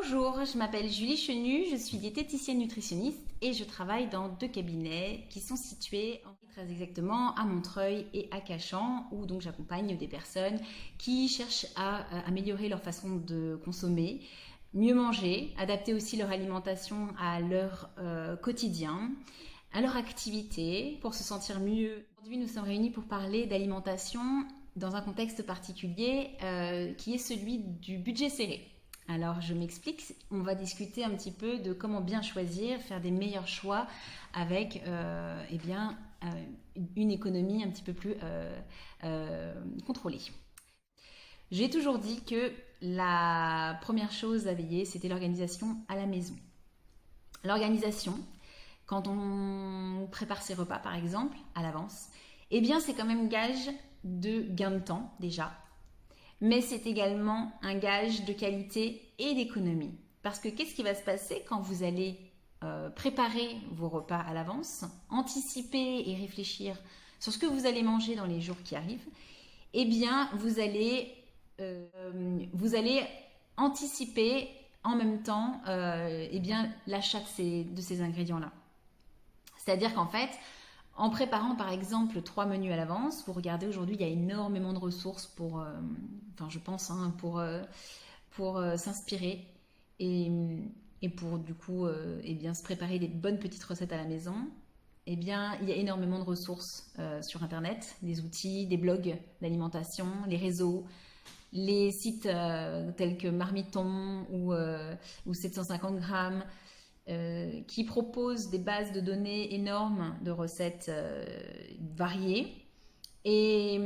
Bonjour, je m'appelle Julie Chenu, je suis diététicienne nutritionniste et je travaille dans 2 cabinets qui sont situés très exactement à Montreuil et à Cachan, où donc j'accompagne des personnes qui cherchent à améliorer leur façon de consommer, mieux manger, adapter aussi leur alimentation à leur quotidien, à leur activité, pour se sentir mieux. Aujourd'hui, nous sommes réunis pour parler d'alimentation dans un contexte particulier qui est celui du budget serré. Alors je m'explique, on va discuter un petit peu de comment bien choisir, faire des meilleurs choix avec une économie un petit peu plus contrôlée. J'ai toujours dit que la première chose à veiller, c'était l'organisation à la maison. L'organisation, quand on prépare ses repas par exemple à l'avance, eh bien c'est quand même gage de gain de temps déjà. Mais c'est également un gage de qualité et d'économie. Parce que qu'est-ce qui va se passer quand vous allez préparer vos repas à l'avance, anticiper et réfléchir sur ce que vous allez manger dans les jours qui arrivent? Eh bien, vous allez anticiper en même temps l'achat de ces ingrédients-là. C'est-à-dire qu'en fait, en préparant par exemple 3 menus à l'avance, vous regardez aujourd'hui, il y a énormément de ressources pour s'inspirer et pour du coup se préparer des bonnes petites recettes à la maison. Eh bien, il y a énormément de ressources sur Internet, des outils, des blogs d'alimentation, les réseaux, les sites tels que Marmiton ou 750 grammes, qui propose des bases de données énormes de recettes variées. Et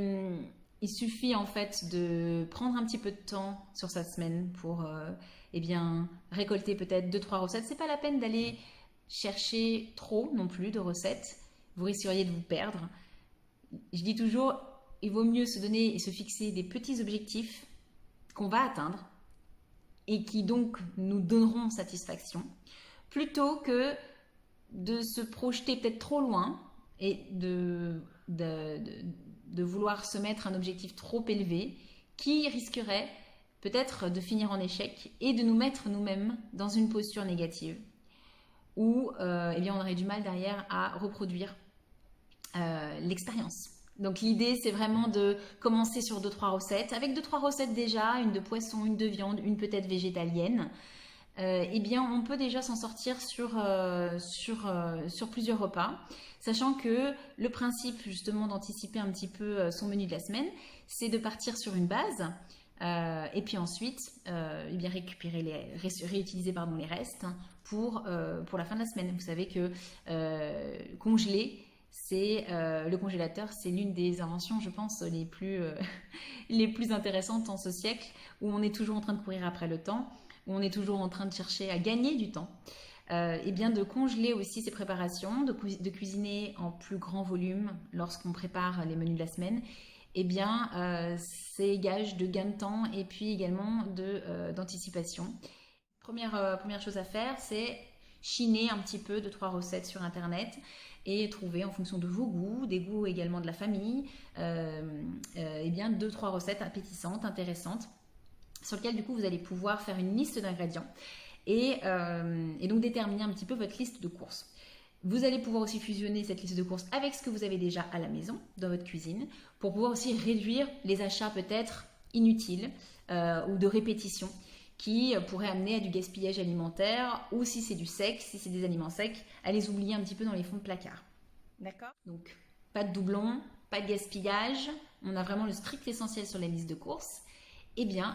il suffit en fait de prendre un petit peu de temps sur sa semaine pour récolter peut-être 2-3 recettes. C'est pas la peine d'aller chercher trop non plus de recettes. Vous risqueriez de vous perdre. Je dis toujours, il vaut mieux se donner et se fixer des petits objectifs qu'on va atteindre et qui donc nous donneront satisfaction, plutôt que de se projeter peut-être trop loin et de vouloir se mettre un objectif trop élevé qui risquerait peut-être de finir en échec et de nous mettre nous-mêmes dans une posture négative où on aurait du mal derrière à reproduire l'expérience. Donc l'idée, c'est vraiment de commencer sur 2-3 recettes, avec 2-3 recettes déjà, une de poisson, une de viande, une peut-être végétalienne. On peut déjà s'en sortir sur plusieurs repas, sachant que le principe justement d'anticiper un petit peu son menu de la semaine, c'est de partir sur une base et puis ensuite réutiliser les restes pour la fin de la semaine. Vous savez que congeler, le congélateur, c'est l'une des inventions, je pense, les plus intéressantes en ce siècle, où on est toujours en train de courir après le temps, où on est toujours en train de chercher à gagner du temps. De congeler aussi ces préparations, de cuisiner en plus grand volume lorsqu'on prépare les menus de la semaine, c'est gage de gain de temps et puis également d'anticipation. Première chose à faire, c'est chiner un petit peu 2-3 recettes sur Internet et trouver en fonction de vos goûts, des goûts également de la famille, 2-3 recettes appétissantes, intéressantes, sur lesquelles du coup vous allez pouvoir faire une liste d'ingrédients et donc déterminer un petit peu votre liste de courses. Vous allez pouvoir aussi fusionner cette liste de courses avec ce que vous avez déjà à la maison, dans votre cuisine, pour pouvoir aussi réduire les achats peut-être inutiles ou de répétition qui pourraient amener à du gaspillage alimentaire, ou si c'est du sec, si c'est des aliments secs, à les oublier un petit peu dans les fonds de placard. D'accord ? Donc, pas de doublons, pas de gaspillage, on a vraiment le strict essentiel sur les listes de courses.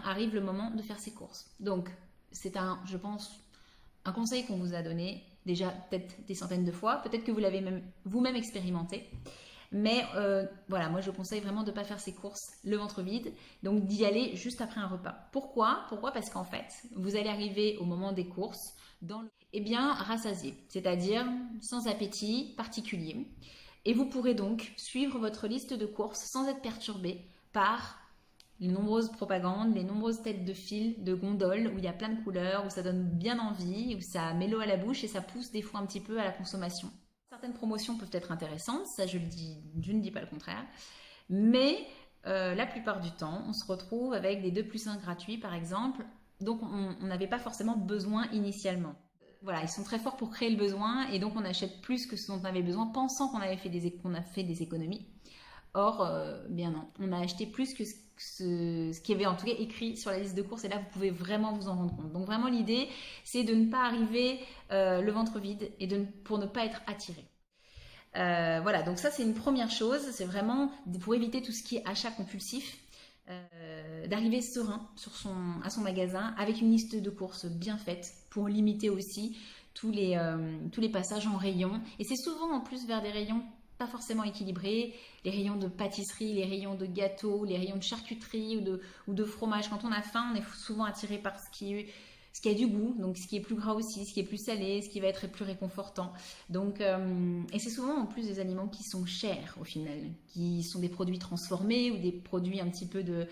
Arrive le moment de faire ses courses. Donc, c'est je pense, un conseil qu'on vous a donné, déjà peut-être des centaines de fois, peut-être que vous l'avez même vous-même expérimenté. Mais moi je conseille vraiment de ne pas faire ses courses le ventre vide, donc d'y aller juste après un repas. Pourquoi ? Parce qu'en fait, vous allez arriver au moment des courses rassasié, c'est-à-dire sans appétit particulier. Et vous pourrez donc suivre votre liste de courses sans être perturbé par les nombreuses propagandes, les nombreuses têtes de fil, de gondoles, où il y a plein de couleurs, où ça donne bien envie, où ça met l'eau à la bouche et ça pousse des fois un petit peu à la consommation. Certaines promotions peuvent être intéressantes, ça je ne dis pas le contraire, mais la plupart du temps, on se retrouve avec des 2+1 gratuits par exemple, donc on n'avait pas forcément besoin initialement. Voilà, ils sont très forts pour créer le besoin et donc on achète plus que ce dont on avait besoin, pensant qu'on a fait des économies. Or, bien non, on a acheté plus que ce qui avait en tout cas écrit sur la liste de courses et là vous pouvez vraiment vous en rendre compte. Donc vraiment l'idée c'est de ne pas arriver le ventre vide et pour ne pas être attiré. Voilà, donc ça c'est une première chose, c'est vraiment pour éviter tout ce qui est achat compulsif, d'arriver serein à son magasin avec une liste de courses bien faite pour limiter aussi tous les passages en rayon. Et c'est souvent en plus vers des rayons pas forcément équilibrés, les rayons de pâtisserie, les rayons de gâteaux, les rayons de charcuterie ou de fromage. Quand on a faim, on est souvent attiré par ce qui a du goût, donc ce qui est plus gras aussi, ce qui est plus salé, ce qui va être plus réconfortant. Donc, et c'est souvent en plus des aliments qui sont chers au final, qui sont des produits transformés ou des produits un petit peu de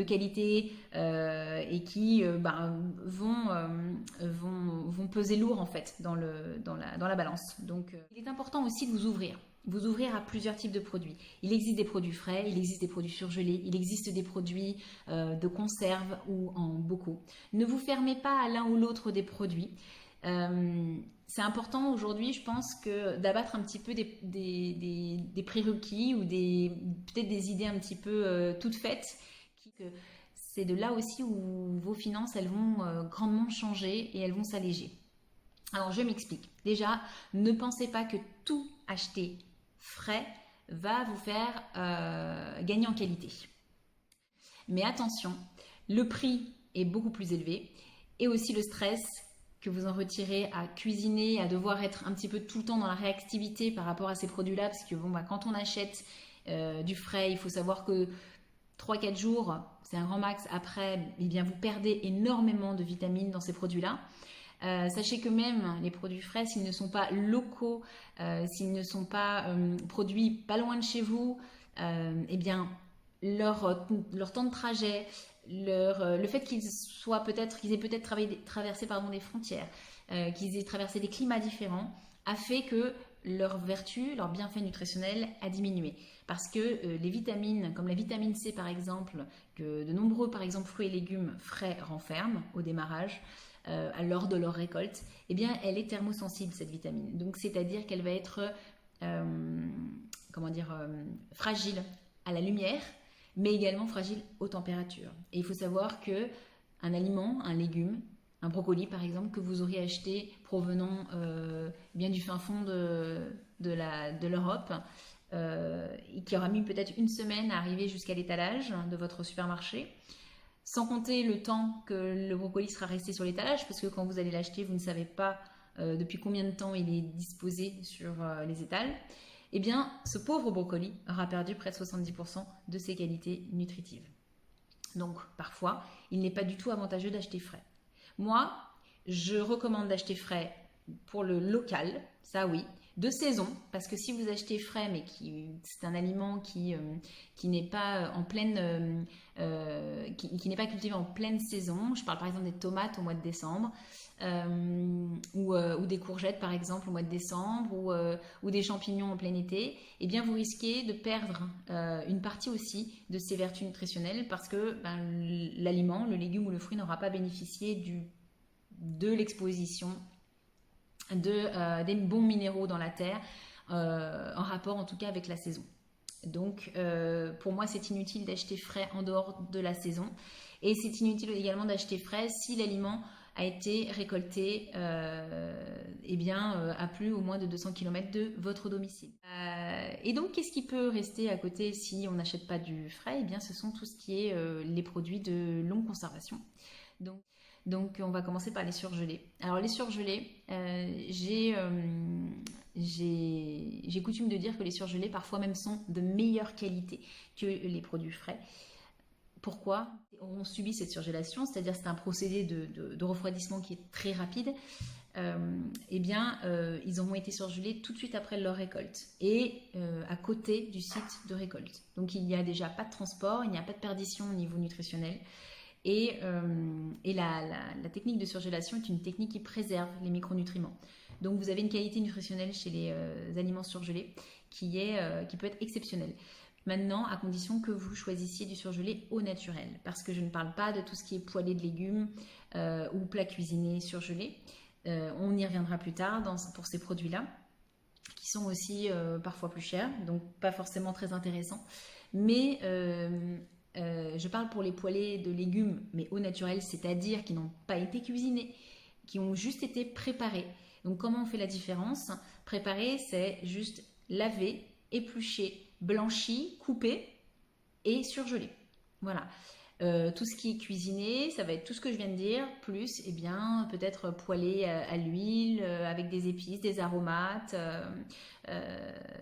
qualité et qui vont peser lourd en fait dans la balance. Donc, il est important aussi de vous ouvrir à plusieurs types de produits. Il existe des produits frais, il existe des produits surgelés, il existe des produits de conserve ou en bocaux. Ne vous fermez pas à l'un ou l'autre des produits. C'est important aujourd'hui, je pense, d'abattre un petit peu des prérequis ou peut-être des idées un petit peu toutes faites. C'est de là aussi où vos finances, elles vont grandement changer et elles vont s'alléger. Alors je m'explique. Déjà, ne pensez pas que tout acheter frais va vous faire gagner en qualité. Mais attention, le prix est beaucoup plus élevé et aussi le stress que vous en retirez à cuisiner, à devoir être un petit peu tout le temps dans la réactivité par rapport à ces produits-là, parce que quand on achète du frais, il faut savoir que 3-4 jours, c'est un grand max. Après, eh bien, vous perdez énormément de vitamines dans ces produits-là. Sachez que même les produits frais, s'ils ne sont pas locaux, s'ils ne sont pas produits pas loin de chez vous, eh bien leur temps de trajet, le fait qu'ils aient peut-être traversé des frontières, qu'ils aient traversé des climats différents, a fait que leur vertu, leur bienfait nutritionnel a diminué. Parce que les vitamines, comme la vitamine C par exemple, que de nombreux par exemple fruits et légumes frais renferment au démarrage, lors de leur récolte, eh bien, elle est thermosensible cette vitamine. Donc, c'est-à-dire qu'elle va être, fragile à la lumière, mais également fragile aux températures. Et il faut savoir que un aliment, un légume, un brocoli par exemple, que vous auriez acheté provenant bien du fin fond de l'Europe, et qui aura mis peut-être une semaine à arriver jusqu'à l'étalage de votre supermarché, sans compter le temps que le brocoli sera resté sur l'étalage, parce que quand vous allez l'acheter, vous ne savez pas depuis combien de temps il est disposé sur les étals, eh bien, ce pauvre brocoli aura perdu près de 70% de ses qualités nutritives. Donc, parfois, il n'est pas du tout avantageux d'acheter frais. Moi, je recommande d'acheter frais pour le local, ça oui, de saison, parce que si vous achetez frais, mais c'est un aliment qui n'est pas en pleine, qui n'est pas cultivé en pleine saison, je parle par exemple des tomates au mois de décembre, ou des courgettes par exemple au mois de décembre, ou des champignons en plein été, eh bien vous risquez de perdre une partie aussi de ses vertus nutritionnelles, parce que l'aliment, le légume ou le fruit n'aura pas bénéficié de l'exposition des bons minéraux dans la terre, en rapport en tout cas avec la saison. Donc pour moi c'est inutile d'acheter frais en dehors de la saison, et c'est inutile également d'acheter frais si l'aliment a été récolté à plus ou moins de 200 km de votre domicile. Et donc qu'est-ce qui peut rester à côté si on n'achète pas du frais? Eh bien ce sont tout ce qui est les produits de longue conservation. Donc on va commencer par les surgelés. Alors les surgelés, j'ai coutume de dire que les surgelés parfois même sont de meilleure qualité que les produits frais. Pourquoi? On subit cette surgélation, c'est-à-dire c'est un procédé de refroidissement qui est très rapide. Ils ont été surgelés tout de suite après leur récolte et à côté du site de récolte. Donc il n'y a déjà pas de transport, il n'y a pas de perdition au niveau nutritionnel. Et la technique de surgélation est une technique qui préserve les micronutriments. Donc vous avez une qualité nutritionnelle chez les aliments surgelés qui peut être exceptionnelle. Maintenant, à condition que vous choisissiez du surgelé au naturel, parce que je ne parle pas de tout ce qui est poêlé de légumes ou plat cuisiné surgelé. On y reviendra plus tard pour ces produits-là, qui sont aussi parfois plus chers, donc pas forcément très intéressants. Mais je parle pour les poêlés de légumes, mais au naturel, c'est-à-dire qui n'ont pas été cuisinés, qui ont juste été préparés. Donc comment on fait la différence? Préparer, c'est juste laver, éplucher, blanchi, coupé et surgelé. Voilà. Tout ce qui est cuisiné, ça va être tout ce que je viens de dire, plus eh bien peut-être poêlé à l'huile, avec des épices, des aromates.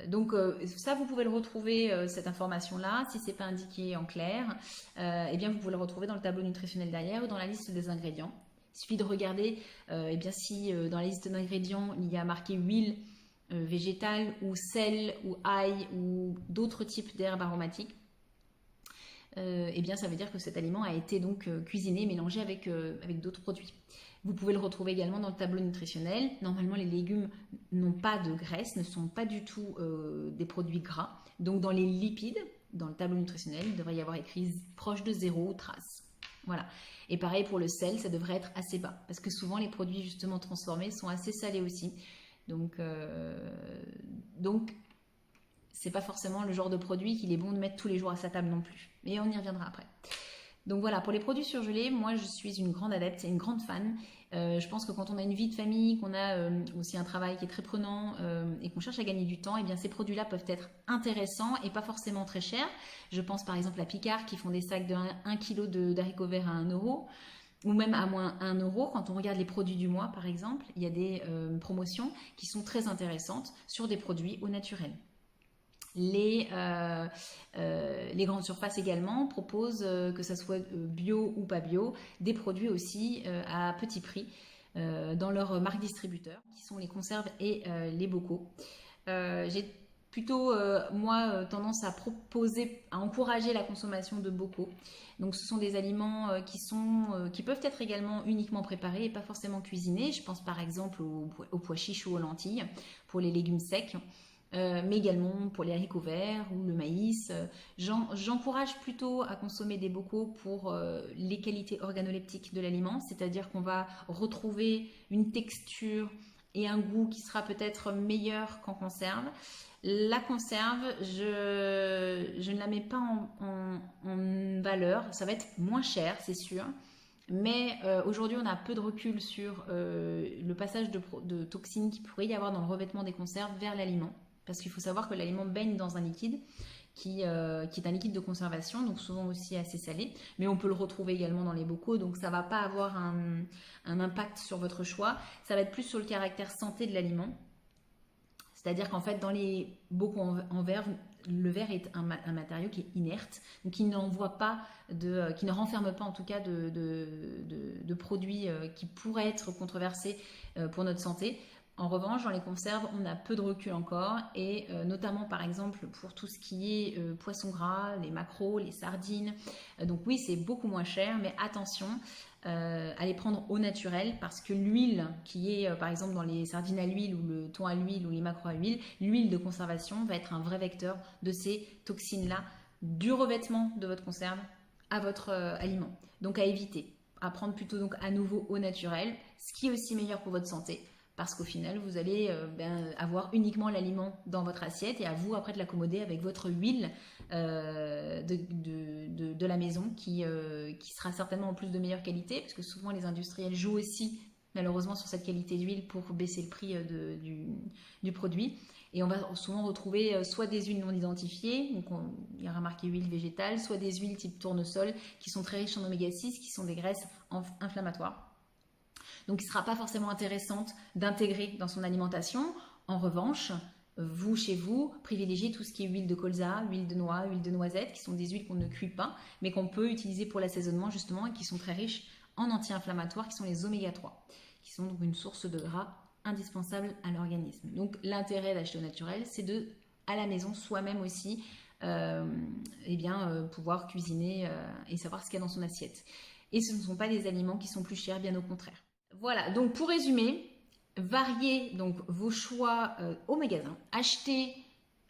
Donc ça, vous pouvez le retrouver, cette information-là, si c'est pas indiqué en clair, eh bien vous pouvez le retrouver dans le tableau nutritionnel derrière ou dans la liste des ingrédients. Il suffit de regarder eh bien, si dans la liste d'ingrédients il y a marqué huile végétale ou sel ou ail ou d'autres types d'herbes aromatiques. Eh bien ça veut dire que cet aliment a été donc cuisiné, mélangé avec d'autres produits. Vous pouvez le retrouver également dans le tableau nutritionnel. Normalement, les légumes n'ont pas de graisse, ne sont pas du tout des produits gras. Donc dans les lipides, dans le tableau nutritionnel, il devrait y avoir écrit proche de 0 trace. Voilà. Et pareil pour le sel, ça devrait être assez bas, parce que souvent les produits justement transformés sont assez salés aussi. Donc c'est pas forcément le genre de produit qu'il est bon de mettre tous les jours à sa table non plus. Mais on y reviendra après. Donc voilà, pour les produits surgelés, moi je suis une grande adepte, une grande fan. Je pense que quand on a une vie de famille, qu'on a aussi un travail qui est très prenant et qu'on cherche à gagner du temps, eh bien ces produits-là peuvent être intéressants et pas forcément très chers. Je pense par exemple à Picard qui font des sacs de 1 kg d'haricots verts à 1 euro. Ou même à moins 1 euro, quand on regarde les produits du mois par exemple, il y a des promotions qui sont très intéressantes sur des produits au naturel. Les grandes surfaces également proposent, que ce soit bio ou pas bio, des produits aussi à petit prix dans leurs marques distributeurs, qui sont les conserves et les bocaux. J'ai plutôt, moi, tendance à proposer, à encourager la consommation de bocaux. Donc ce sont des aliments qui peuvent être également uniquement préparés et pas forcément cuisinés. Je pense par exemple aux pois chiches ou aux lentilles pour les légumes secs. Mais également pour les haricots verts ou le maïs. J'encourage plutôt à consommer des bocaux pour les qualités organoleptiques de l'aliment, c'est-à-dire qu'on va retrouver une texture et un goût qui sera peut-être meilleur qu'en conserve. La conserve, je ne la mets pas en valeur, ça va être moins cher, c'est sûr. Mais aujourd'hui, on a peu de recul sur le passage de toxines qu'il pourrait y avoir dans le revêtement des conserves vers l'aliment. Parce qu'il faut savoir que l'aliment baigne dans un liquide qui est un liquide de conservation, donc souvent aussi assez salé. Mais on peut le retrouver également dans les bocaux, donc ça ne va pas avoir un impact sur votre choix. Ça va être plus sur le caractère santé de l'aliment. C'est-à-dire qu'en fait, dans les bocaux en verre, le verre est un matériau qui est inerte, donc qui n'envoie pas qui ne renferme pas en tout cas de produits qui pourraient être controversés pour notre santé. En revanche, dans les conserves, on a peu de recul encore et notamment par exemple pour tout ce qui est poisson gras, les maquereaux, les sardines. Donc oui, c'est beaucoup moins cher, mais attention à les prendre au naturel parce que l'huile qui est par exemple dans les sardines à l'huile ou le thon à l'huile ou les maquereaux à l'huile, l'huile de conservation va être un vrai vecteur de ces toxines-là du revêtement de votre conserve à votre aliment. Donc à éviter, à prendre plutôt donc à nouveau au naturel, ce qui est aussi meilleur pour votre santé. Parce qu'au final, vous allez avoir uniquement l'aliment dans votre assiette et à vous après de l'accommoder avec votre huile de la maison qui sera certainement en plus de meilleure qualité parce que souvent les industriels jouent aussi malheureusement sur cette qualité d'huile pour baisser le prix du produit. Et on va souvent retrouver soit des huiles non identifiées, donc il y aura marqué huile végétale, soit des huiles type tournesol qui sont très riches en oméga 6, qui sont des graisses inflammatoires. Donc, il ne sera pas forcément intéressante d'intégrer dans son alimentation. En revanche, vous, chez vous, privilégiez tout ce qui est huile de colza, huile de noix, huile de noisette, qui sont des huiles qu'on ne cuit pas, mais qu'on peut utiliser pour l'assaisonnement justement et qui sont très riches en anti-inflammatoires, qui sont les oméga 3, qui sont donc une source de gras indispensable à l'organisme. Donc, l'intérêt d'acheter au naturel, c'est à la maison, soi-même aussi, pouvoir cuisiner et savoir ce qu'il y a dans son assiette. Et ce ne sont pas des aliments qui sont plus chers, bien au contraire. Voilà, donc pour résumer, variez donc vos choix au magasin. Achetez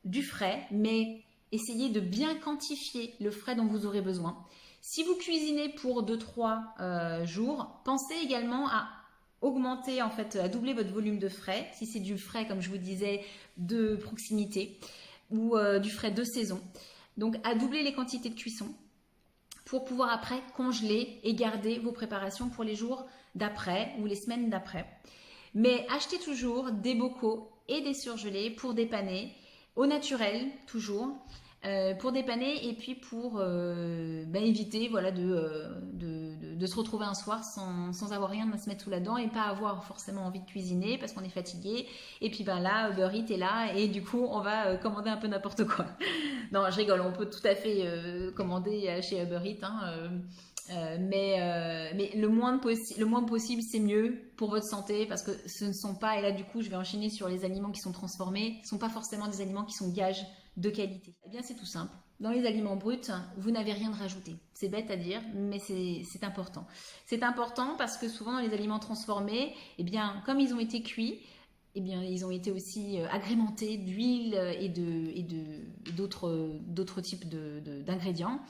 du frais, mais essayez de bien quantifier le frais dont vous aurez besoin. Si vous cuisinez pour 2-3 jours, pensez également à augmenter, en fait, à doubler votre volume de frais, si c'est du frais, comme je vous disais, de proximité ou du frais de saison. Donc, à doubler les quantités de cuisson pour pouvoir après congeler et garder vos préparations pour les jours d'après ou les semaines d'après. Mais achetez toujours des bocaux et des surgelés pour dépanner, au naturel toujours, pour dépanner et puis pour éviter voilà, de se retrouver un soir sans avoir rien à se mettre sous la dent et pas avoir forcément envie de cuisiner parce qu'on est fatigué. Et puis là, Uber Eats est là et du coup, on va commander un peu n'importe quoi. Non, je rigole, on peut tout à fait commander chez Uber Eats, hein, mais le moins possible, c'est mieux pour votre santé parce que ce ne sont pas, et là du coup je vais enchaîner sur les aliments qui sont transformés, ce ne sont pas forcément des aliments qui sont gages de qualité. Eh bien c'est tout simple, dans les aliments bruts, vous n'avez rien de rajouté. C'est bête à dire, mais c'est important. C'est important parce que souvent dans les aliments transformés, eh bien comme ils ont été cuits, eh bien, ils ont été aussi agrémentés d'huile et d'autres types d'ingrédients.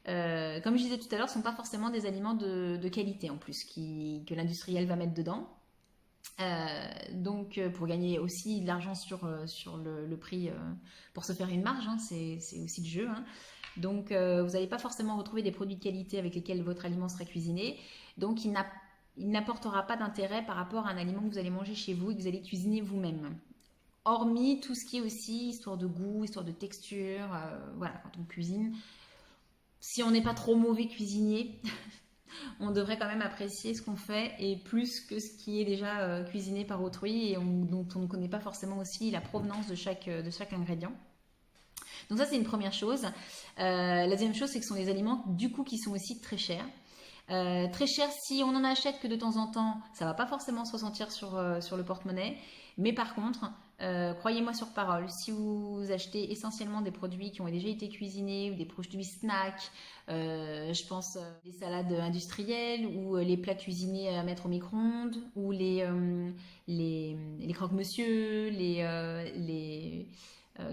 Comme je disais tout à l'heure, ce ne sont pas forcément des aliments de qualité en plus que l'industriel va mettre dedans. Donc pour gagner aussi de l'argent sur le prix, pour se faire une marge, hein, c'est aussi le jeu. Hein. Donc vous n'allez pas forcément retrouver des produits de qualité avec lesquels votre aliment sera cuisiné. Donc il n'apportera pas d'intérêt par rapport à un aliment que vous allez manger chez vous et que vous allez cuisiner vous-même. Hormis tout ce qui est aussi histoire de goût, histoire de texture, voilà, quand on cuisine. Si on n'est pas trop mauvais cuisinier, on devrait quand même apprécier ce qu'on fait et plus que ce qui est déjà cuisiné par autrui et dont on ne connaît pas forcément aussi la provenance de chaque ingrédient. Donc ça, c'est une première chose. La deuxième chose, c'est que ce sont des aliments du coup qui sont aussi très chers. Très cher, si on en achète que de temps en temps, ça va pas forcément se ressentir sur le porte-monnaie. Mais par contre, croyez-moi sur parole, si vous achetez essentiellement des produits qui ont déjà été cuisinés ou des produits snacks, je pense les salades industrielles ou les plats cuisinés à mettre au micro-ondes ou les croque-monsieur,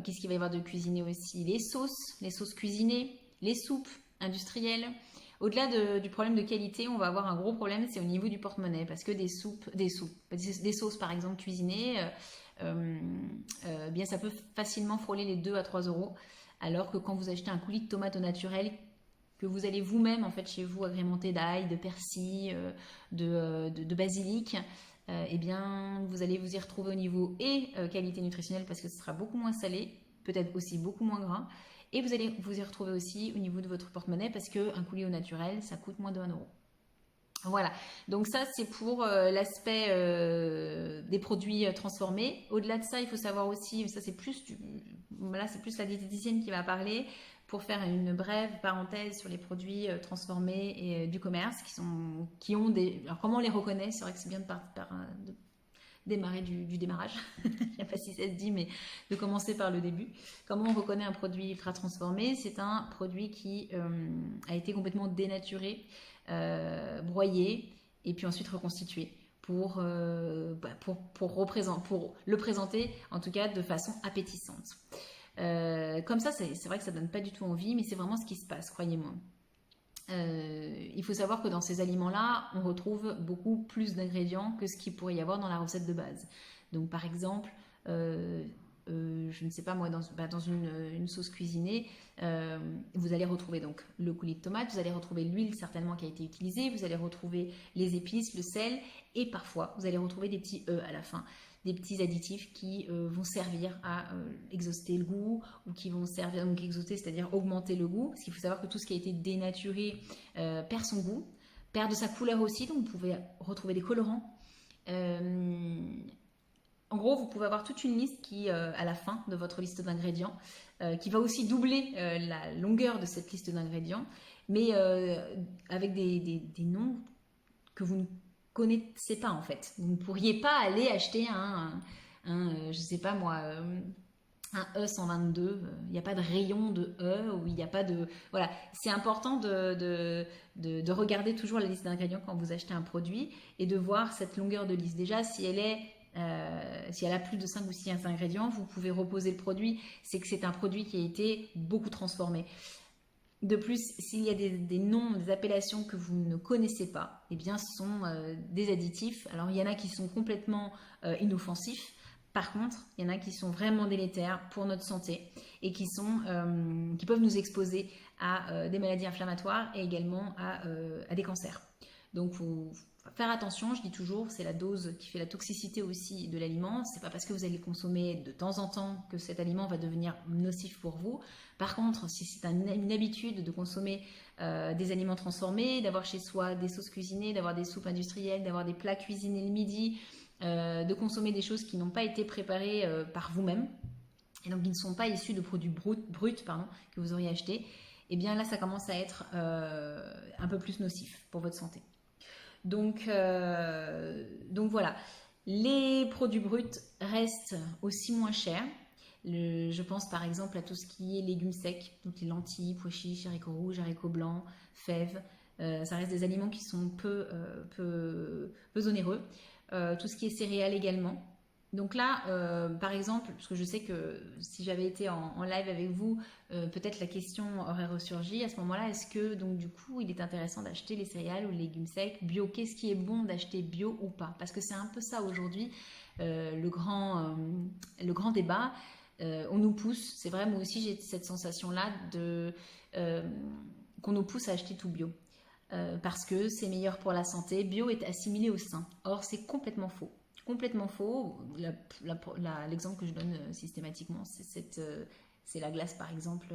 qu'est-ce qu'il va y avoir de cuisiné aussi? Les sauces cuisinées, les soupes industrielles. Au-delà du problème de qualité, on va avoir un gros problème, c'est au niveau du porte-monnaie, parce que des sauces par exemple cuisinées, bien ça peut facilement frôler les 2 à 3 euros, alors que quand vous achetez un coulis de tomates au naturel, que vous allez vous-même en fait chez vous agrémenter d'ail, de persil, de basilic, eh bien vous allez vous y retrouver au niveau qualité nutritionnelle parce que ce sera beaucoup moins salé, peut-être aussi beaucoup moins gras. Et vous allez vous y retrouver aussi au niveau de votre porte-monnaie parce qu'un coulis au naturel, ça coûte moins de 1 euro. Voilà, donc ça c'est pour l'aspect des produits transformés. Au-delà de ça, il faut savoir aussi, ça c'est plus la diététicienne qui va parler pour faire une brève parenthèse sur les produits transformés et du commerce qui ont des... Alors comment on les reconnaît? C'est vrai que c'est bien de démarrer du démarrage, je ne sais pas si ça se dit, mais de commencer par le début. Comment on reconnaît un produit ultra transformé? C'est un produit qui a été complètement dénaturé, broyé et puis ensuite reconstitué pour le présenter en tout cas de façon appétissante. Comme ça, c'est vrai que ça donne pas du tout envie, mais c'est vraiment ce qui se passe, croyez-moi. Il faut savoir que dans ces aliments-là, on retrouve beaucoup plus d'ingrédients que ce qu'il pourrait y avoir dans la recette de base. Donc par exemple, je ne sais pas moi, dans une sauce cuisinée, vous allez retrouver donc le coulis de tomate, vous allez retrouver l'huile certainement qui a été utilisée, vous allez retrouver les épices, le sel, et parfois vous allez retrouver des petits à la fin, des petits additifs qui vont servir à exhauster le goût ou qui vont servir, donc exhauster, c'est-à-dire augmenter le goût, parce qu'il faut savoir que tout ce qui a été dénaturé perd son goût, perd de sa couleur aussi, donc vous pouvez retrouver des colorants. En gros, vous pouvez avoir toute une liste qui, à la fin de votre liste d'ingrédients, qui va aussi doubler la longueur de cette liste d'ingrédients, mais avec des noms que vous ne connaissez pas en fait. Vous ne pourriez pas aller acheter je sais pas moi, un E122. Il n'y a pas de rayon de E ou il n'y a pas de... Voilà, c'est important de regarder toujours la liste d'ingrédients quand vous achetez un produit et de voir cette longueur de liste. Déjà, si elle est si elle a plus de 5 ou 6 ingrédients, vous pouvez reposer le produit. C'est que c'est un produit qui a été beaucoup transformé. De plus, s'il y a des noms, des appellations que vous ne connaissez pas, eh bien, ce sont des additifs. Alors, il y en a qui sont complètement inoffensifs. Par contre, il y en a qui sont vraiment délétères pour notre santé et qui peuvent nous exposer à des maladies inflammatoires et également à des cancers. Donc, faut faire attention, je dis toujours, c'est la dose qui fait la toxicité aussi de l'aliment. C'est pas parce que vous allez le consommer de temps en temps que cet aliment va devenir nocif pour vous. Par contre, si c'est une habitude de consommer des aliments transformés, d'avoir chez soi des sauces cuisinées, d'avoir des soupes industrielles, d'avoir des plats cuisinés le midi, de consommer des choses qui n'ont pas été préparées par vous-même, et donc qui ne sont pas issus de produits bruts que vous auriez achetés, et bien là ça commence à être un peu plus nocif pour votre santé. Donc voilà, les produits bruts restent aussi moins chers. Je pense par exemple à tout ce qui est légumes secs, donc les lentilles, pois chiches, haricots rouges, haricots blancs, fèves. Ça reste des aliments qui sont peu onéreux. Tout ce qui est céréales également. Donc là, par exemple, parce que je sais que si j'avais été en live avec vous, peut-être la question aurait ressurgi à ce moment-là. Est-ce que donc du coup, il est intéressant d'acheter les céréales ou les légumes secs bio? Qu'est-ce qui est bon d'acheter bio ou pas? Parce que c'est un peu ça aujourd'hui, le grand débat. On nous pousse, c'est vrai, moi aussi j'ai cette sensation-là qu'on nous pousse à acheter tout bio. Parce que c'est meilleur pour la santé. Bio est assimilé au sain. Or, c'est complètement faux. Complètement faux. L'exemple que je donne systématiquement, c'est la glace, par exemple,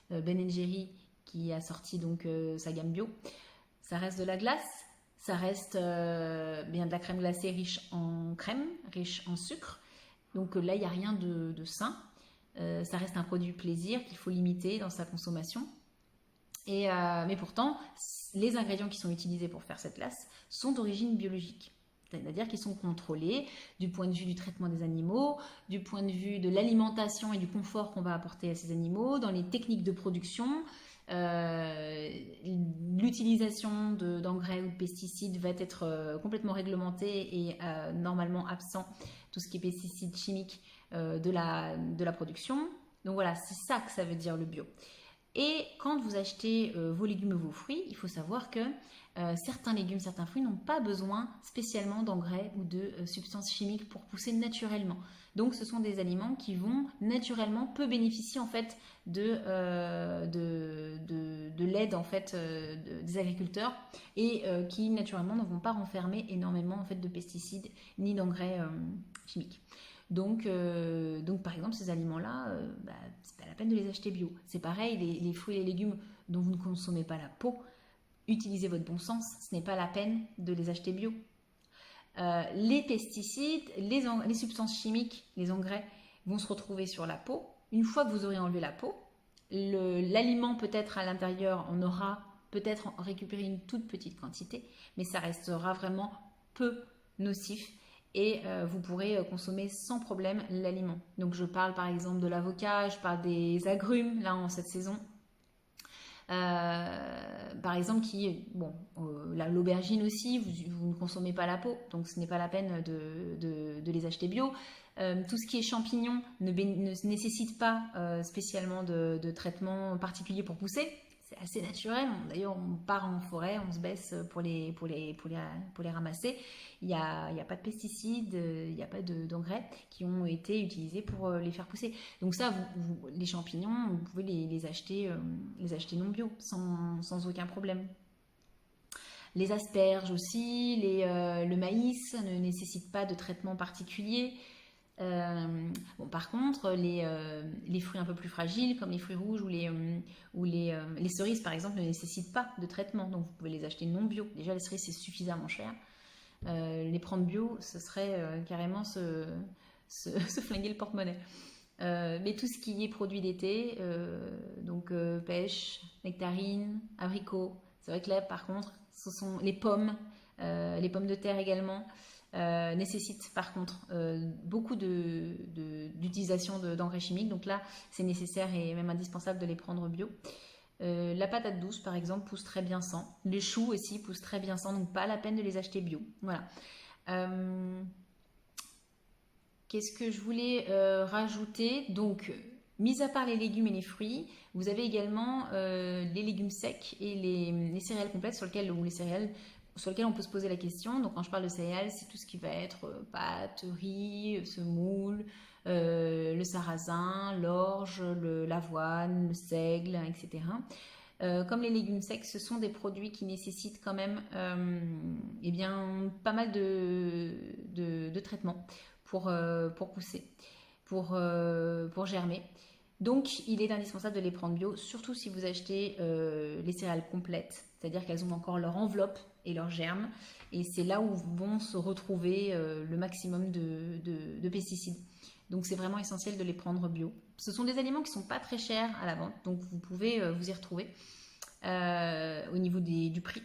Ben & Jerry, qui a sorti donc sa gamme bio. Ça reste de la glace, ça reste bien de la crème glacée riche en crème, riche en sucre. Donc là, il n'y a rien de sain. Ça reste un produit plaisir qu'il faut limiter dans sa consommation. Mais pourtant, les ingrédients qui sont utilisés pour faire cette glace sont d'origine biologique. C'est-à-dire qu'ils sont contrôlés du point de vue du traitement des animaux, du point de vue de l'alimentation et du confort qu'on va apporter à ces animaux, dans les techniques de production. L'utilisation d'engrais ou de pesticides va être complètement réglementée et normalement absent tout ce qui est pesticides chimiques de la production. Donc voilà, c'est ça que ça veut dire le bio. Et quand vous achetez vos légumes ou vos fruits, il faut savoir que certains légumes, certains fruits n'ont pas besoin spécialement d'engrais ou de substances chimiques pour pousser naturellement. Donc ce sont des aliments qui vont naturellement peu bénéficier en fait de l'aide en fait des agriculteurs et qui naturellement ne vont pas renfermer énormément en fait de pesticides ni d'engrais chimiques. Donc par exemple, ces aliments-là, c'est pas la peine de les acheter bio. C'est pareil, les fruits et les légumes dont vous ne consommez pas la peau, utilisez votre bon sens, ce n'est pas la peine de les acheter bio. Les pesticides, les substances chimiques, les engrais vont se retrouver sur la peau. Une fois que vous aurez enlevé la peau, l'aliment peut-être à l'intérieur en aura peut-être récupéré une toute petite quantité, mais ça restera vraiment peu nocif. Et vous pourrez consommer sans problème l'aliment. Donc je parle par exemple de l'avocat, je parle des agrumes là en cette saison. Par exemple l'aubergine aussi, vous ne consommez pas la peau, donc ce n'est pas la peine de les acheter bio. Tout ce qui est champignons ne nécessite pas spécialement de traitement particulier pour pousser. C'est assez naturel. D'ailleurs, on part en forêt, on se baisse pour les ramasser. Il n'y a pas de pesticides, il n'y a pas d'engrais qui ont été utilisés pour les faire pousser. Donc ça, les champignons, vous pouvez les acheter non bio, sans aucun problème. Les asperges aussi, le maïs ne nécessite pas de traitement particulier. Par contre, les fruits un peu plus fragiles, comme les fruits rouges ou les cerises, par exemple, ne nécessitent pas de traitement. Donc, vous pouvez les acheter non bio. Déjà, les cerises, c'est suffisamment cher. Les prendre bio, ce serait carrément se flinguer le porte-monnaie. Mais tout ce qui est produit d'été, pêche, nectarines, abricots. C'est vrai que là, par contre, ce sont les pommes de terre également. Nécessite par contre beaucoup d'utilisation d'engrais chimiques. Donc là, c'est nécessaire et même indispensable de les prendre bio. La patate douce, par exemple, pousse très bien sans. Les choux aussi poussent très bien sans, donc pas la peine de les acheter bio. Voilà. qu'est-ce que je voulais rajouter? Donc, mis à part les légumes et les fruits, vous avez également les légumes secs et les céréales complètes ou les céréales sur lesquelles on peut se poser la question. Donc, quand je parle de céréales, c'est tout ce qui va être pâtes, riz, semoule, le sarrasin, l'orge, l'avoine, le seigle, etc. Comme les légumes secs, ce sont des produits qui nécessitent quand même eh bien, pas mal de traitements pour pousser, pour germer. Donc, il est indispensable de les prendre bio, surtout si vous achetez les céréales complètes, c'est-à-dire qu'elles ont encore leur enveloppe et leurs germes, et c'est là où vont se retrouver le maximum de pesticides. Donc, c'est vraiment essentiel de les prendre bio. Ce sont des aliments qui ne sont pas très chers à la vente, donc vous pouvez vous y retrouver au niveau du prix.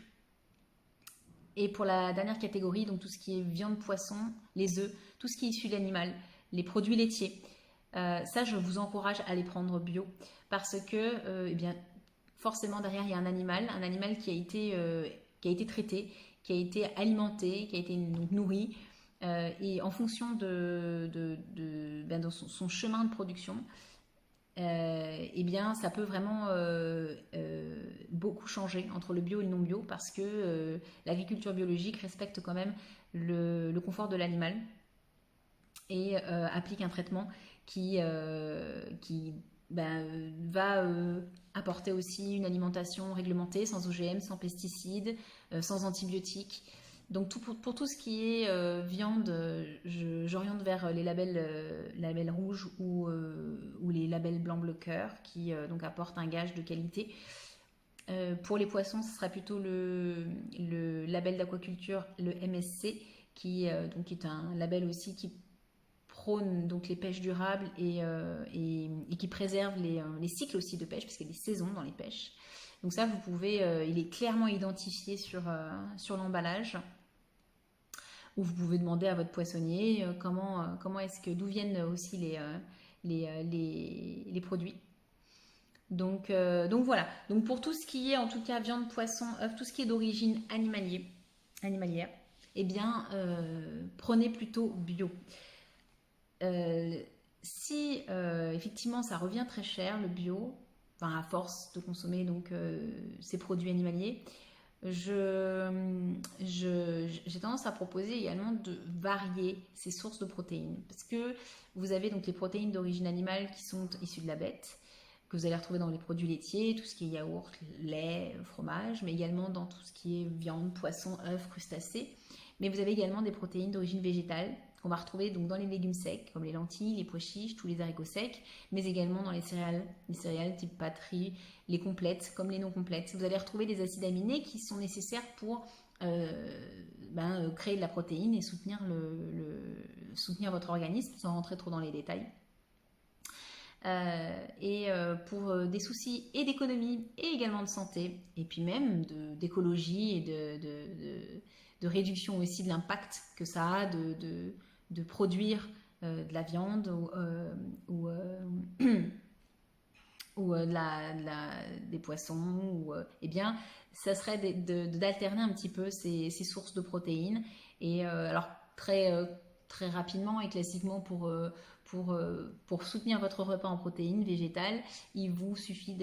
Et pour la dernière catégorie, donc tout ce qui est viande, poisson, les œufs, tout ce qui est issu de l'animal, les produits laitiers, ça je vous encourage à les prendre bio parce que eh bien, forcément derrière il y a un animal qui a été traité, qui a été alimenté, qui a été donc, nourri et en fonction de son chemin de production, eh bien, ça peut vraiment beaucoup changer entre le bio et le non bio parce que l'agriculture biologique respecte quand même le confort de l'animal et applique un traitement qui va apporter aussi une alimentation réglementée, sans OGM, sans pesticides, sans antibiotiques. Donc pour tout ce qui est viande, j'oriente vers les labels rouges ou les labels blanc bleu cœur qui donc apportent un gage de qualité. Pour les poissons, ce sera plutôt le label d'aquaculture, le MSC, qui donc est un label aussi qui prône donc les pêches durables et qui préserve les cycles aussi de pêche, parce qu'il y a des saisons dans les pêches. Donc ça, vous pouvez, il est clairement identifié sur l'emballage. Ou vous pouvez demander à votre poissonnier d'où viennent aussi les produits. Donc voilà. Donc pour tout ce qui est en tout cas viande, poisson, œufs, tout ce qui est d'origine animalière, eh bien prenez plutôt bio. Si effectivement ça revient très cher le bio, enfin à force de consommer donc ces produits animaliers, j'ai tendance à proposer également de varier ces sources de protéines parce que vous avez donc les protéines d'origine animale qui sont issues de la bête, que vous allez retrouver dans les produits laitiers, tout ce qui est yaourt, lait, fromage, mais également dans tout ce qui est viande, poisson, œufs, crustacés. Mais vous avez également des protéines d'origine végétale qu'on va retrouver donc dans les légumes secs, comme les lentilles, les pois chiches, tous les haricots secs, mais également dans les céréales type pâtes, riz, les complètes, comme les non complètes. Vous allez retrouver des acides aminés qui sont nécessaires pour créer de la protéine et soutenir votre organisme, sans rentrer trop dans les détails. Pour des soucis et d'économie et également de santé, et puis même d'écologie et de réduction aussi de l'impact que ça a de produire de la viande ou des poissons, eh bien, ça serait d'alterner un petit peu ces sources de protéines. Et alors, très rapidement et classiquement, pour soutenir votre repas en protéines végétales, il vous suffit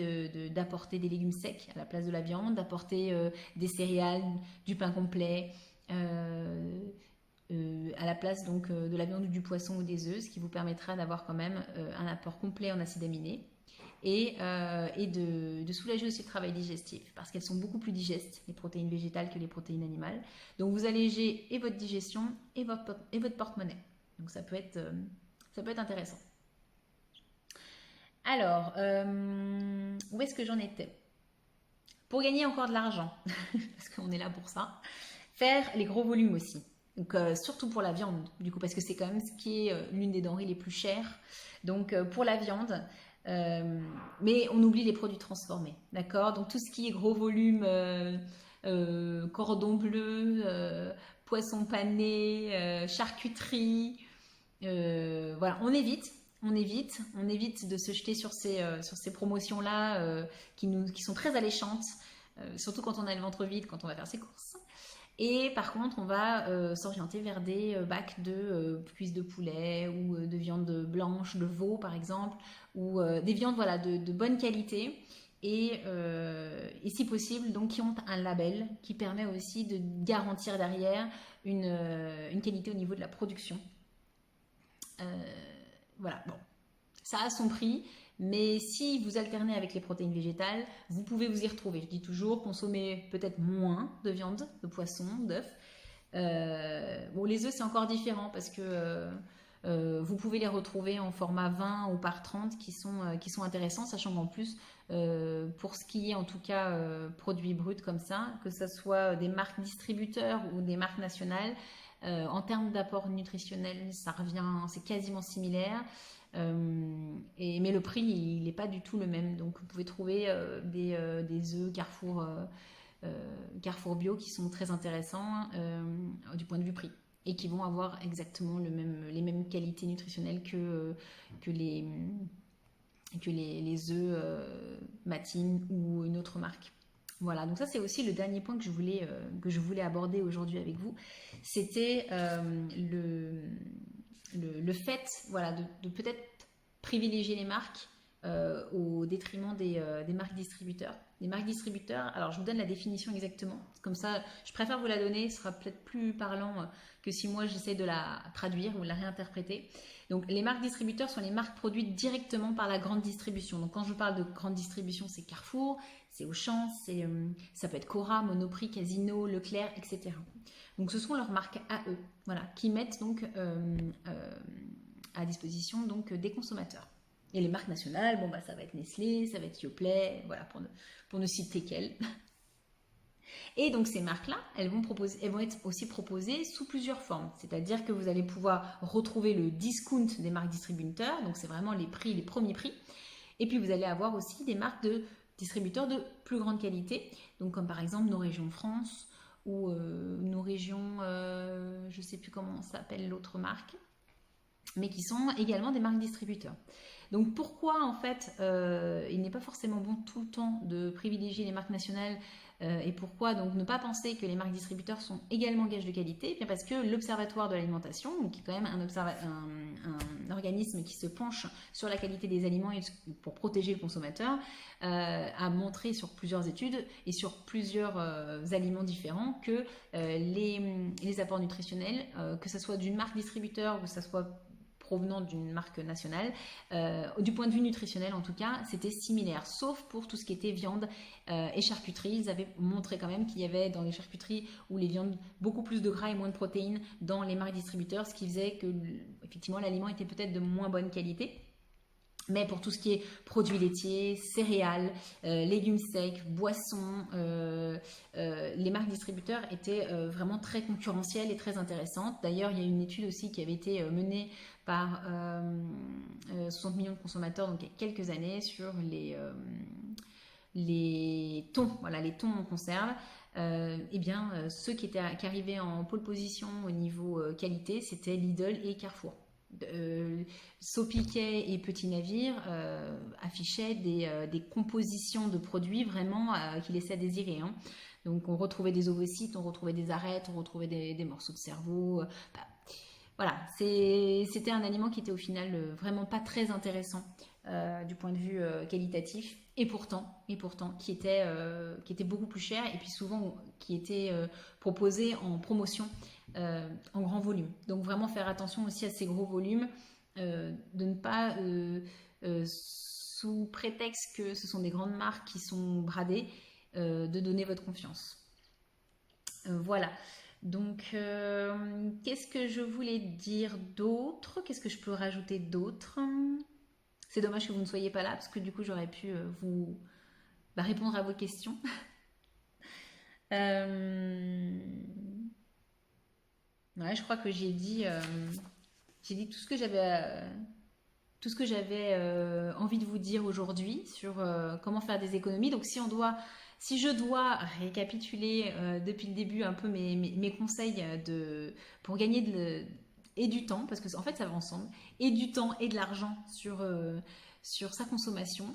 d'apporter des légumes secs à la place de la viande, d'apporter des céréales, du pain complet, à la place donc de la viande ou du poisson ou des œufs, ce qui vous permettra d'avoir quand même un apport complet en acides aminés et de soulager aussi le travail digestif parce qu'elles sont beaucoup plus digestes, les protéines végétales, que les protéines animales. Donc vous allégez et votre digestion et votre porte-monnaie. Donc ça peut être intéressant. Alors, où est-ce que j'en étais? Pour gagner encore de l'argent, parce qu'on est là pour ça, faire les gros volumes aussi. Donc, surtout pour la viande, du coup, parce que c'est quand même ce qui est l'une des denrées les plus chères. Donc, pour la viande, mais on oublie les produits transformés, d'accord? Donc, tout ce qui est gros volume, cordon bleu, poisson pané, charcuterie, voilà, on évite de se jeter sur ces promotions-là qui sont très alléchantes, surtout quand on a le ventre vide, quand on va faire ses courses. Et par contre, on va s'orienter vers des bacs de cuisses de poulet ou de viande blanche, de veau par exemple, ou des viandes voilà, de bonne qualité et si possible, donc qui ont un label qui permet aussi de garantir derrière une qualité au niveau de la production. Voilà, bon, ça a son prix, mais si vous alternez avec les protéines végétales, vous pouvez vous y retrouver. Je dis toujours, consommez peut-être moins de viande, de poisson, d'œufs. Bon, les œufs, c'est encore différent parce que vous pouvez les retrouver en format 20 ou par 30 qui sont intéressants, sachant qu'en plus, pour ce qui est en tout cas produits bruts comme ça, que ce soit des marques distributeurs ou des marques nationales, en termes d'apport nutritionnel, ça revient, c'est quasiment similaire. Mais le prix, il n'est pas du tout le même. Donc, vous pouvez trouver des œufs Carrefour Bio qui sont très intéressants du point de vue prix et qui vont avoir exactement les mêmes qualités nutritionnelles que les œufs Matine ou une autre marque. Voilà, donc ça c'est aussi le dernier point que je voulais aborder aujourd'hui avec vous. C'était le fait voilà, de peut-être privilégier les marques au détriment des marques distributeurs. Les marques distributeurs, alors je vous donne la définition exactement, comme ça je préfère vous la donner, ce sera peut-être plus parlant que si moi j'essaie de la traduire ou de la réinterpréter. Donc les marques distributeurs sont les marques produites directement par la grande distribution. Donc quand je parle de grande distribution, c'est Carrefour, c'est Auchan, ça peut être Cora, Monoprix, Casino, Leclerc, etc. Donc ce sont leurs marques à eux, voilà, qui mettent donc à disposition donc des consommateurs. Et les marques nationales, bon bah ça va être Nestlé, ça va être Yoplait, voilà pour ne citer qu'elles. Et donc ces marques-là, elles vont être aussi proposées sous plusieurs formes. C'est-à-dire que vous allez pouvoir retrouver le discount des marques distributeurs, donc c'est vraiment les premiers prix. Et puis vous allez avoir aussi des marques de distributeurs de plus grande qualité, donc comme par exemple Nos Régions France ou Nos Régions, je ne sais plus comment s'appelle l'autre marque, mais qui sont également des marques distributeurs. Donc pourquoi en fait il n'est pas forcément bon tout le temps de privilégier les marques nationales et pourquoi donc ne pas penser que les marques distributeurs sont également gages de qualité? Bien parce que l'Observatoire de l'alimentation, qui est quand même un organisme qui se penche sur la qualité des aliments et pour protéger le consommateur, a montré sur plusieurs études et sur plusieurs aliments différents que les apports nutritionnels, que ce soit d'une marque distributeur ou que ce soit provenant d'une marque nationale, du point de vue nutritionnel en tout cas, c'était similaire, sauf pour tout ce qui était viande et charcuterie. Ils avaient montré quand même qu'il y avait dans les charcuteries ou les viandes beaucoup plus de gras et moins de protéines dans les marques distributeurs, ce qui faisait que effectivement l'aliment était peut-être de moins bonne qualité. Mais pour tout ce qui est produits laitiers, céréales, légumes secs, boissons, les marques distributeurs étaient vraiment très concurrentielles et très intéressantes. D'ailleurs, il y a une étude aussi qui avait été menée par 60 millions de consommateurs donc il y a quelques années sur les thons, voilà, les thons en conserve. Ceux qui arrivaient en pole position au niveau qualité, c'était Lidl et Carrefour. Sopiquet et Petit Navire affichaient des compositions de produits vraiment qui laissaient à désirer. Hein. Donc on retrouvait des ovocytes, on retrouvait des arêtes, on retrouvait des morceaux de cerveau. Voilà, c'était un aliment qui était au final vraiment pas très intéressant du point de vue qualitatif et pourtant qui était beaucoup plus cher et puis souvent qui était proposé en promotion en grand volume. Donc vraiment faire attention aussi à ces gros volumes, de ne pas sous prétexte que ce sont des grandes marques qui sont bradées, de donner votre confiance. Voilà. Donc, qu'est-ce que je voulais dire d'autre? Qu'est-ce que je peux rajouter d'autre? C'est dommage que vous ne soyez pas là, parce que du coup, j'aurais pu vous répondre à vos questions. Ouais, je crois que j'ai dit tout ce que j'avais envie de vous dire aujourd'hui sur comment faire des économies. Donc, si je dois récapituler depuis le début un peu mes conseils pour gagner et du temps, parce que en fait ça va ensemble, et du temps et de l'argent sur sa consommation,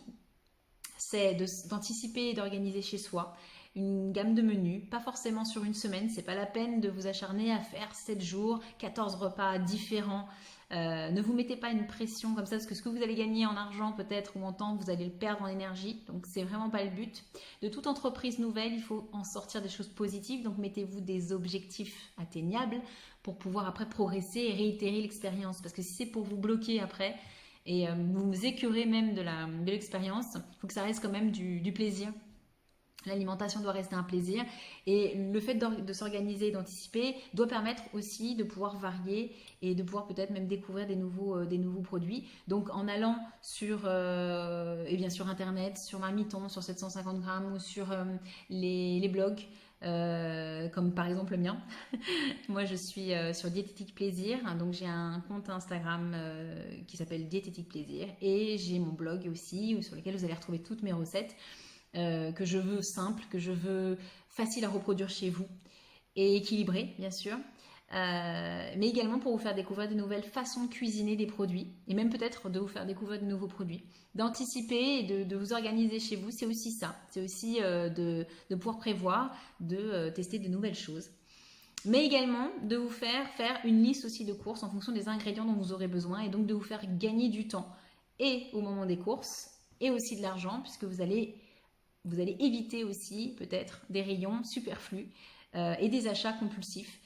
c'est d'anticiper et d'organiser chez soi une gamme de menus, pas forcément sur une semaine, c'est pas la peine de vous acharner à faire 7 jours, 14 repas différents. Ne vous mettez pas une pression comme ça, parce que ce que vous allez gagner en argent peut-être ou en temps, vous allez le perdre en énergie, donc c'est vraiment pas le but. De toute entreprise nouvelle, il faut en sortir des choses positives, donc mettez-vous des objectifs atteignables pour pouvoir après progresser et réitérer l'expérience, parce que si c'est pour vous bloquer après, et vous vous écœurez même de l'expérience, il faut que ça reste quand même du plaisir. L'alimentation doit rester un plaisir et le fait de s'organiser et d'anticiper doit permettre aussi de pouvoir varier et de pouvoir peut-être même découvrir des nouveaux produits. Donc en allant sur, et bien sur internet, sur Marmiton, sur 750 grammes ou sur les blogs, comme par exemple le mien. Moi je suis sur Diététique Plaisir, hein, donc j'ai un compte Instagram qui s'appelle Diététique Plaisir et j'ai mon blog aussi sur lequel vous allez retrouver toutes mes recettes. Que je veux simple, que je veux facile à reproduire chez vous et équilibré bien sûr, mais également pour vous faire découvrir de nouvelles façons de cuisiner des produits et même peut-être de vous faire découvrir de nouveaux produits, d'anticiper et de vous organiser chez vous, c'est aussi ça, c'est aussi de pouvoir prévoir, de tester de nouvelles choses. Mais également de vous faire une liste aussi de courses en fonction des ingrédients dont vous aurez besoin et donc de vous faire gagner du temps et au moment des courses et aussi de l'argent puisque vous allez éviter aussi peut-être des rayons superflus et des achats compulsifs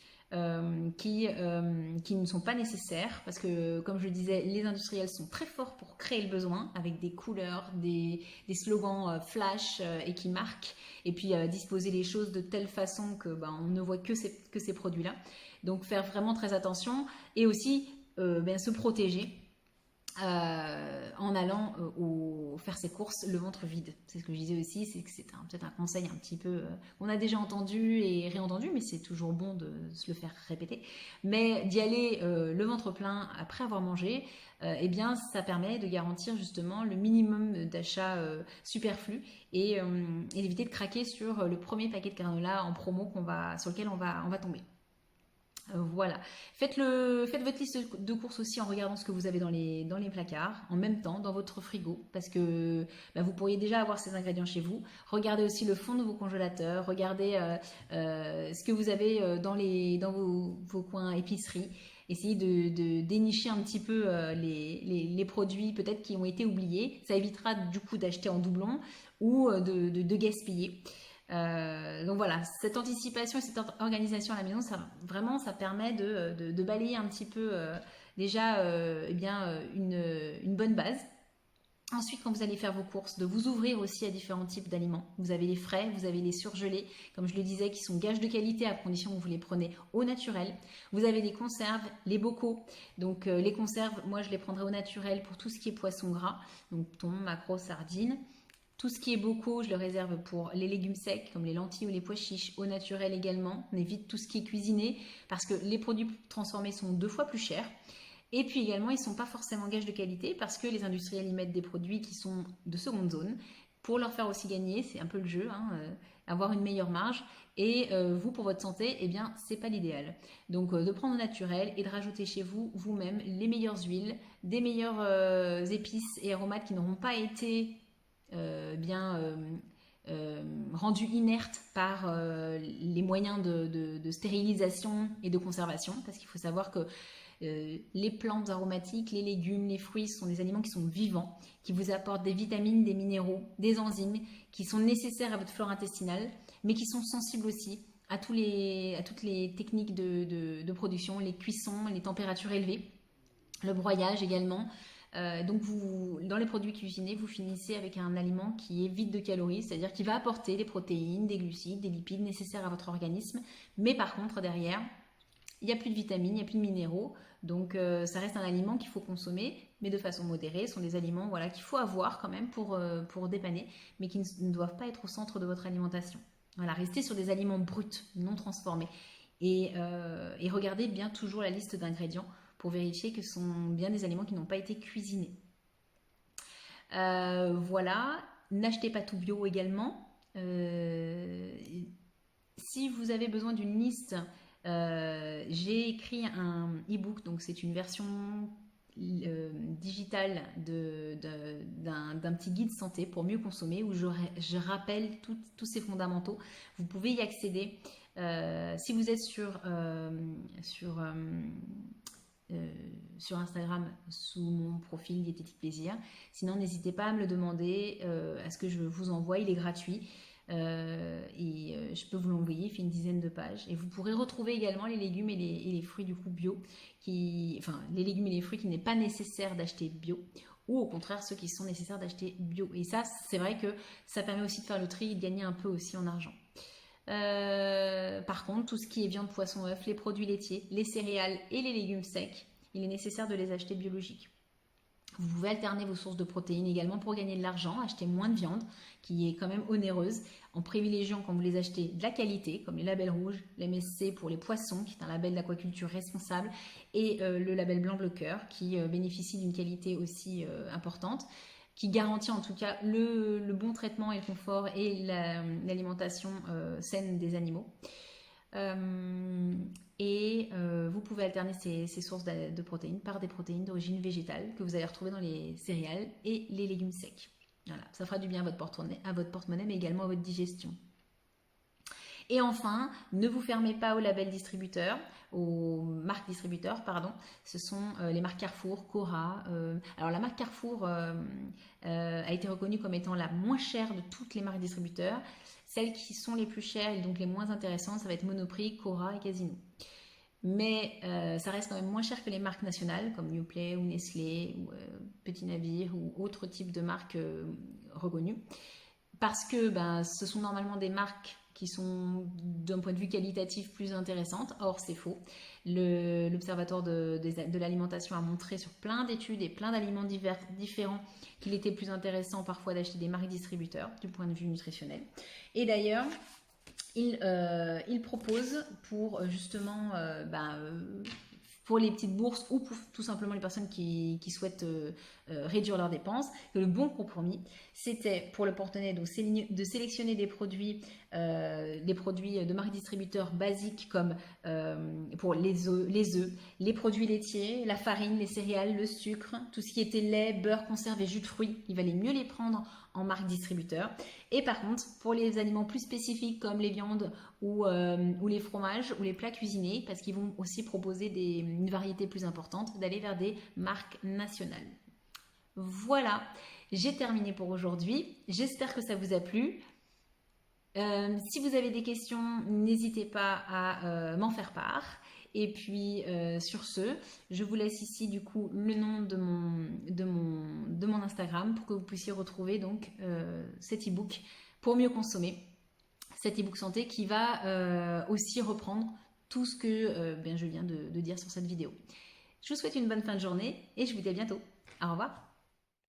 qui ne sont pas nécessaires parce que, comme je le disais, les industriels sont très forts pour créer le besoin avec des couleurs, des slogans flash et qui marquent et puis disposer les choses de telle façon que on ne voit que ces produits-là. Donc faire vraiment très attention et aussi se protéger en allant faire ses courses le ventre vide. C'est ce que je disais aussi, c'est que c'est peut-être un conseil un petit peu qu'on a déjà entendu et réentendu, mais c'est toujours bon de se le faire répéter. Mais d'y aller le ventre plein après avoir mangé, eh bien ça permet de garantir justement le minimum d'achats superflus et d'éviter de craquer sur le premier paquet de granola en promo sur lequel on va tomber. Voilà. Faites votre liste de courses aussi en regardant ce que vous avez dans les placards, en même temps dans votre frigo, parce que vous pourriez déjà avoir ces ingrédients chez vous. Regardez aussi le fond de vos congélateurs, regardez ce que vous avez dans vos coins épicerie. Essayez de dénicher un petit peu les produits peut-être qui ont été oubliés. Ça évitera du coup d'acheter en doublon ou de gaspiller. Donc voilà, cette anticipation et cette organisation à la maison, ça permet de balayer un petit peu déjà une bonne base. Ensuite, quand vous allez faire vos courses, de vous ouvrir aussi à différents types d'aliments. Vous avez les frais, vous avez les surgelés, comme je le disais, qui sont gages de qualité à condition que vous les prenez au naturel. Vous avez les conserves, les bocaux. Donc les conserves, moi je les prendrai au naturel pour tout ce qui est poisson gras, donc thon, maquereau, sardines. Tout ce qui est bocaux, je le réserve pour les légumes secs, comme les lentilles ou les pois chiches, au naturel également. On évite tout ce qui est cuisiné, parce que les produits transformés sont 2 fois plus chers. Et puis également, ils ne sont pas forcément gages de qualité, parce que les industriels y mettent des produits qui sont de seconde zone, pour leur faire aussi gagner, c'est un peu le jeu, avoir une meilleure marge. Et vous, pour votre santé, eh bien, c'est pas l'idéal. Donc, de prendre au naturel et de rajouter chez vous, vous-même, les meilleures huiles, des meilleures épices et aromates qui n'auront pas été rendu inerte par les moyens de stérilisation et de conservation, parce qu'il faut savoir que les plantes aromatiques, les légumes, les fruits, ce sont des aliments qui sont vivants, qui vous apportent des vitamines, des minéraux, des enzymes, qui sont nécessaires à votre flore intestinale, mais qui sont sensibles aussi à toutes les techniques de production, les cuissons, les températures élevées, le broyage également. Donc dans les produits cuisinés, vous finissez avec un aliment qui est vide de calories, c'est-à-dire qui va apporter des protéines, des glucides, des lipides nécessaires à votre organisme, mais par contre derrière, il n'y a plus de vitamines, il n'y a plus de minéraux, donc ça reste un aliment qu'il faut consommer, mais de façon modérée. Ce sont des aliments qu'il faut avoir quand même pour dépanner, mais qui ne doivent pas être au centre de votre alimentation. Voilà, restez sur des aliments bruts, non transformés, et regardez bien toujours la liste d'ingrédients pour vérifier que ce sont bien des aliments qui n'ont pas été cuisinés. Voilà, n'achetez pas tout bio également. Si vous avez besoin d'une liste, j'ai écrit un e-book, donc c'est une version digital d'un petit guide santé pour mieux consommer où je rappelle tous ces fondamentaux. Vous pouvez y accéder. Si vous êtes sur Instagram sous mon profil Diététique Plaisir. Sinon, n'hésitez pas à me le demander, à ce que je vous envoie, il est gratuit. Je peux vous l'envoyer, il fait une dizaine de pages. Et vous pourrez retrouver également les légumes et les fruits du coup bio, les légumes et les fruits qu'il n'est pas nécessaire d'acheter bio, ou au contraire ceux qui sont nécessaires d'acheter bio. Et ça, c'est vrai que ça permet aussi de faire le tri et de gagner un peu aussi en argent. Par contre, tout ce qui est viande, poisson, œufs, les produits laitiers, les céréales et les légumes secs, il est nécessaire de les acheter biologiques. Vous pouvez alterner vos sources de protéines également pour gagner de l'argent, acheter moins de viande, qui est quand même onéreuse, en privilégiant quand vous les achetez de la qualité, comme les labels rouges, l'MSC pour les poissons, qui est un label d'aquaculture responsable, et le label Blanc Bleu Cœur, qui bénéficie d'une qualité aussi importante, qui garantit en tout cas le bon traitement et le confort et l'alimentation saine des animaux. Vous pouvez alterner ces sources de protéines par des protéines d'origine végétale que vous allez retrouver dans les céréales et les légumes secs. Voilà, ça fera du bien à votre porte-monnaie, mais également à votre digestion. Et enfin, ne vous fermez pas aux labels distributeurs, aux marques distributeurs, pardon. Ce sont les marques Carrefour, Cora. Alors la marque Carrefour a été reconnue comme étant la moins chère de toutes les marques distributeurs. Celles qui sont les plus chères et donc les moins intéressantes, ça va être Monoprix, Cora et Casino. Mais ça reste quand même moins cher que les marques nationales comme Yoplait ou Nestlé ou Petit Navire ou autres types de marques reconnues. Parce que ce sont normalement des marques qui sont d'un point de vue qualitatif plus intéressantes. Or, c'est faux. L'Observatoire de l'alimentation a montré sur plein d'études et plein d'aliments différents qu'il était plus intéressant parfois d'acheter des marques distributeurs du point de vue nutritionnel. Et d'ailleurs, il propose pour justement pour les petites bourses ou pour tout simplement les personnes qui souhaitent réduire leurs dépenses, que le bon compromis, c'était pour le porte-monnaie de sélectionner des produits de marques distributeurs basiques comme pour les œufs, les produits laitiers, la farine, les céréales, le sucre, tout ce qui était lait, beurre, conserve et jus de fruits. Il valait mieux les prendre en marque distributeur. Et par contre, pour les aliments plus spécifiques comme les viandes ou les fromages ou les plats cuisinés, parce qu'ils vont aussi proposer une variété plus importante, d'aller vers des marques nationales. Voilà, j'ai terminé pour aujourd'hui. J'espère que ça vous a plu. Si vous avez des questions, n'hésitez pas à m'en faire part. Et puis sur ce, je vous laisse ici du coup le nom de mon Instagram pour que vous puissiez retrouver donc cet e-book pour mieux consommer. Cet e-book santé qui va aussi reprendre tout ce que je viens de dire sur cette vidéo. Je vous souhaite une bonne fin de journée et je vous dis à bientôt. Au revoir.